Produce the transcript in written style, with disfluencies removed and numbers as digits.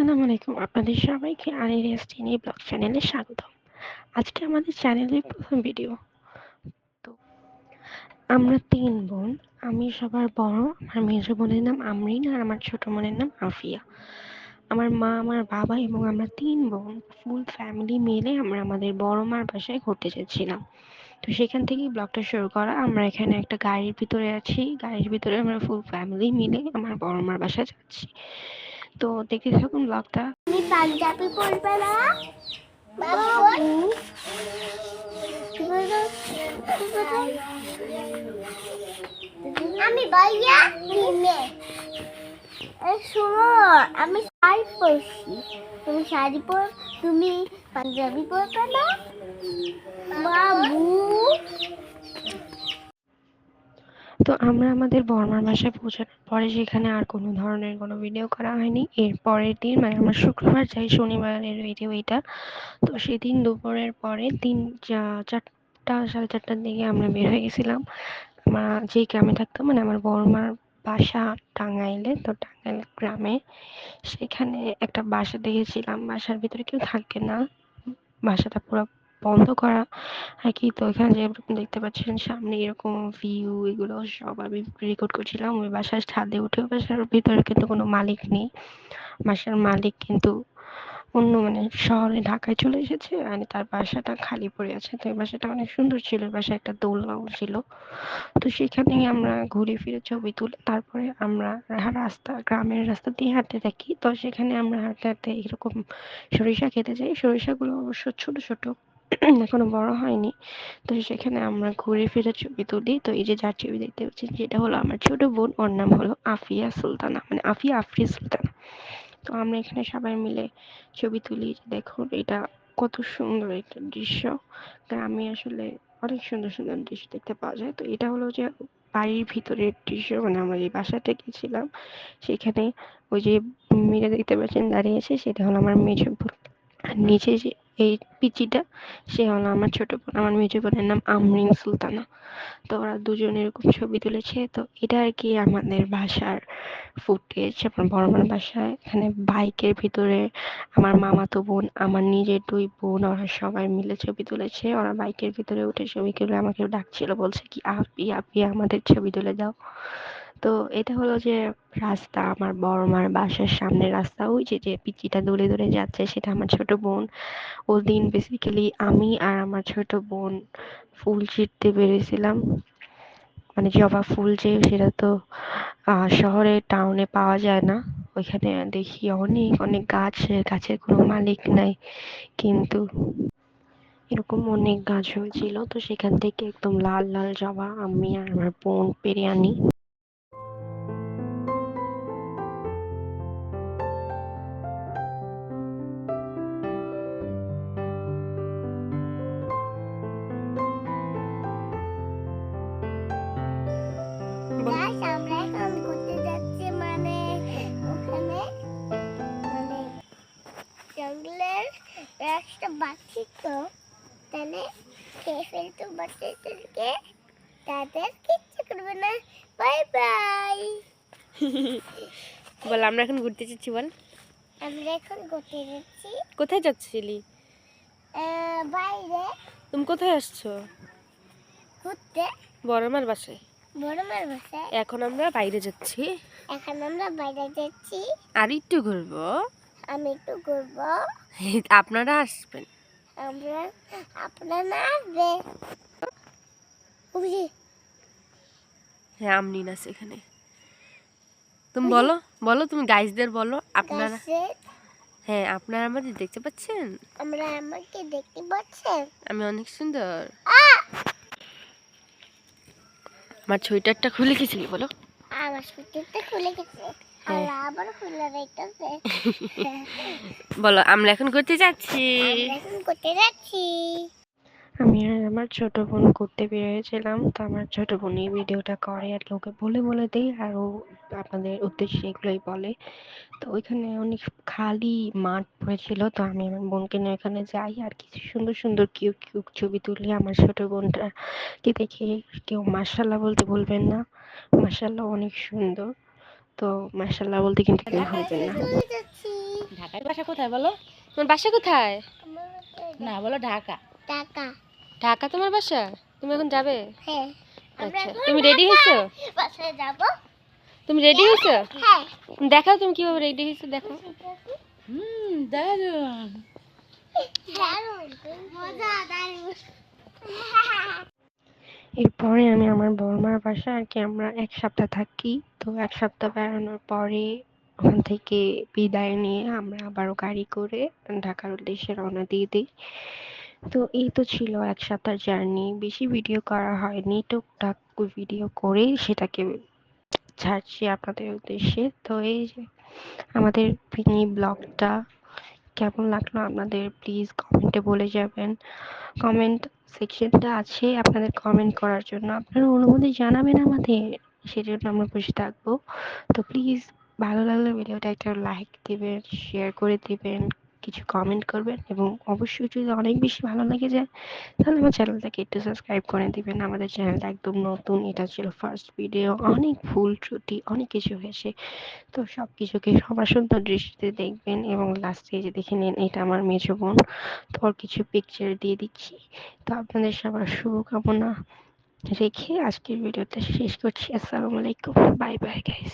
আসসালামু আলাইকুম। আপনাদের সবাইকে আনিরিয়াস টিনি ব্লগ চ্যানেলে স্বাগতম। আজকে আমাদের চ্যানেলের প্রথম ভিডিও। তো আমরা ৩ বোন। আমি সবার বড়। আমার মেজো বোনের নাম আমরিন আর আমার ছোট বোনের নাম আফিয়া। আমার মা, আমার বাবা এবং আমরা ৩ বোন ফুল ফ্যামিলি মিলে আমরা আমাদের বড় মার বাসায় ঘুরতে যাচ্ছিলাম। তো সেখান থেকেই ব্লগটা শুরু করা। আমরা এখানে একটা গাড়ির ভিতরে আছি। গাড়ির ভিতরে আমরা ফুল ফ্যামিলি মিলে আমার বড় মার বাসায় যাচ্ছি। তো দেখতে থাকুন ব্লগটা। তুমি পাঞ্জাবি পরবে না বাবু? আমি ভাইয়া নিমে শোনো, আমি শাড়ি পরছি, তুমি শাড়ি পর, তুমি পাঞ্জাবি পরবে না বাবু? তো আমরা আমাদের বর্মার বাসায় পৌঁছানোর পরে সেখানে আর কোনো ধরনের কোনো ভিডিও করা হয়নি। এর পরের দিন মানে আমরা শুক্রবার যাই, শনিবারের ভিডিও এটা। তো সেদিন দুপুরের পরে 4টা 4:30টার দিকে আমরা বের হয়ে গেছিলাম। আমরা যে গ্রামে থাকতাম মানে আমার বর্মার বাসা টাঙ্গাইলে। তো টাঙ্গাইল গ্রামে সেখানে একটা বাসা দেখেছিলাম। বাসার ভিতরে কেউ থাকে না, বাসাটা পুরো বন্ধ করা আর কি। তো এখানে যেরকম দেখতে পাচ্ছেন সামনে এরকম ভিউ, এগুলো সব আমি রেকর্ড করছিলাম ওই বাসার ছাদে উঠে। বাসার ভিতরে কিন্তু কোনো মালিক নেই। বাসার মালিক কিন্তু অন্য মানে শহরে ঢাকায় চলে এসেছে আর তার বাসাটা খালি পড়ে আছে। তো এই বাসাটা অনেক সুন্দর ছিল। বাসায় একটা দোলনাও ছিল। তো সেখানেই আমরা ঘুরে ফিরে ছবি তুলে তারপরে আমরা গ্রামের রাস্তা দিয়ে হাঁটতে থাকি। তো সেখানে আমরা হাঁটতে হাঁটতে এরকম সরিষা খেতে যাই। সরিষাগুলো অবশ্য ছোট ছোট, এখনো বড় হয়নি। তো সেখানে আমরা ঘুরে ফিরে ছবি তুলি। তো এই যে যার ছবি দেখতে পাচ্ছেন যেটা হলো আমার ছোট বোন, ওর নাম হলো আফিয়া সুলতানা, মানে আফিয়া আফরিন সুলতানা। তো আমরা এখানে সবাই মিলে ছবি তুলি। দেখুন এটা কত সুন্দর একটা দৃশ্য। গ্রামে আসলে অনেক সুন্দর সুন্দর দৃশ্য দেখতে পাওয়া যায়। তো এটা হলো যে বাড়ির ভিতরের দৃশ্য, মানে আমরা যে বাসাতে গেছিলাম সেখানে ওই যে মেয়েটা দেখতে পাচ্ছেন দাঁড়িয়েছে সেটা হলো আমার মেজো বোন। আর নিচে যে এই পিচিটা সে হলো আমার ছোট বোন। আমার মেজো বোনের নাম আমরিন সুলতানা। তো ওরা দুজনে এরকম ছবি তুলেছে। তো এটা আর কি আমাদের বাসার ফুটেজ। আমার বড় মার বাসায় এখানে বাইকের ভিতরে আমার মামাতো বোন, আমার নিজের 2 বোন, ওরা সবাই মিলে ছবি তুলেছে। ওরা বাইকের ভিতরে উঠে ছবি তুলে আমাকে ডাকছিল, বলছে কি আপি আপি আমাদের ছবি তুলে দাও। তো এটা হলো যে রাস্তা, আমার বড় মার বাসার সামনের রাস্তা। ওই যে যে পিচিটা দূরে দূরে যাচ্ছে সেটা আমার ছোট বোন। ওদিন বেসিক্যালি আমি আর আমার ছোট বোন ফুল ছিঁড়তে বেরিয়েছিলাম। মানে জবা ফুল যে সেটা তো শহরে টাউনে পাওয়া যায় না। ওইখানে দেখি অনেক অনেক গাছ, গাছের কোনো মালিক নাই, কিন্তু এরকম অনেক গাছ হয়েছিল। তো সেখান থেকে একদম লাল লাল জবা আমি আর আমার বোন পেরে আনি। গাইস, আমরা এখন ঘুরতে যাচ্ছি, মানে ওখানে মানে জঙ্গলের একটা বাচ্চি, তো তাহলে খেয়ে ফেলতো বাচ্চাদেরকে, তাদের কিচ্ছু করবে না। Bye bye. বল আমরা এখন ঘুরতে যাচ্ছি। বল আমরা এখন ঘুরতে যাচ্ছি কোথায় যাচ্ছিলি? বাইরে তুমি কোথায় আসছো? ঘুরতে, বড় মার বাসায়। বড় মার বাসায়। এখন আমরা বাইরে যাচ্ছি, এখন আমরা বাইরে যাচ্ছি, আর একটু ঘুরবো। আমি একটু ঘুরবো, আপনারা আসবেন। আমরা আপনারা আসবে। বুঝি হ্যাঁ আমনিন আছে এখানে। তুমি বলো বলো, তুমি গাইজদের বলো আপনারা। গাছের, হ্যাঁ আপনারা আমাদের দেখতে পাচ্ছেন? আমরা আমাকে দেখতে পাচ্ছেন? আমি অনেক সুন্দর। আমার সোয়েটারটা খুলে গেছি বলো। আমার সুতিটা খুলে গেছে, আর আবার খুলে রেখেছে। বলো আমরা এখন ঘুরতে যাচ্ছি। আমরা এখন করতে যাচ্ছি। আমি আর আমার ছোট বোন ঘুরতে বেরিয়েছিলাম। তো আমার ছোট বোন এই ভিডিওটা করে আর কি, ওকে বলে বলে দেই আর ও আপনাদের উদ্দেশ্যে এগুলোই বলে। তো ওইখানে অনেক খালি মাঠ পড়েছিল। তো আমি আমার বোনকে নিয়ে ওখানে যাই আর কিছু সুন্দর সুন্দর কিউট কিউট ছবি তুলি। আমার ছোট বোনটাকে দেখে কেউ মাশাআল্লাহ বলতে ভুলবেন না। মাশাআল্লাহ অনেক সুন্দর। তো মাশাআল্লাহ বলতে কিন্তু কেউ ভুলবেন না। চলে যাচ্ছি। ঢাকার বাসা কোথায় বলো? তোমার বাসা কোথায়? না বলো ঢাকা। টাকা। ঢাকা তোমার বাসা? তুমি এখন যাবে? হ্যাঁ। আমরা আচ্ছা, এখন তুমি রেডি হয়েছো? বাসায় যাব। তুমি রেডি হয়েছো? হ্যাঁ। দেখাও তুমি কিভাবে রেডি হয়েছো, দেখাও। দারুণ। দারুণ। মজা দারুণ। এরপরে আমি আমার বড়মার বাসায় আর কি আমরা 1 সপ্তাহ থাকি। তো 1 সপ্তাহ বেড়ানোর পরে ওখান থেকে বিদায় নিয়ে আমরা আবারও গাড়ি করে ঢাকার উদ্দেশ্যে রওনা দিয়ে দিই। তো এই তো ছিল 1 সপ্তাহ জার্নি, বেশি ভিডিও করা হয়নি, টুকটাক ভিডিও করে সেটাকে ছাড়ছি আপনাদের উদ্দেশ্যে। তো এই যে আমাদের মিনি ব্লগটা কেমন লাগলো আপনাদের প্লিজ কমেন্টে বলে যাবেন। কমেন্ট সেকশনটা আছে আপনাদের কমেন্ট করার জন্য, আপনারা অনুমতি জানাবেন আমাদের, সেজন্য আমরা বসে থাকবো। তো প্লিজ ভালো লাগলে ভিডিওটা একটা লাইক দিবেন, শেয়ার করে দিবেন, কিছু কমেন্ট করবেন এবং অবশ্যই যদি অনেক বেশি ভালো লেগে যায় তাহলে আমার চ্যানেলটাকে একটু সাবস্ক্রাইব করে দিবেন। আমাদের চ্যানেলটা একদম নতুন, এটা ছিল ফার্স্ট ভিডিও, অনেক ভুল ত্রুটি অনেক কিছু হয়েছে। তো সবকিছুকে সবার সুন্দর দৃষ্টিতে দেখবেন এবং লাস্টে যে দেখে নিন এটা আমার মেজো বোন, তো ওর কিছু পিকচার দিয়ে দিচ্ছি। তো আপনাদের সবার শুভকামনা রেখে আজকের ভিডিওটা শেষ করছি। আসসালামু আলাইকুম, বাই বাই গাইস।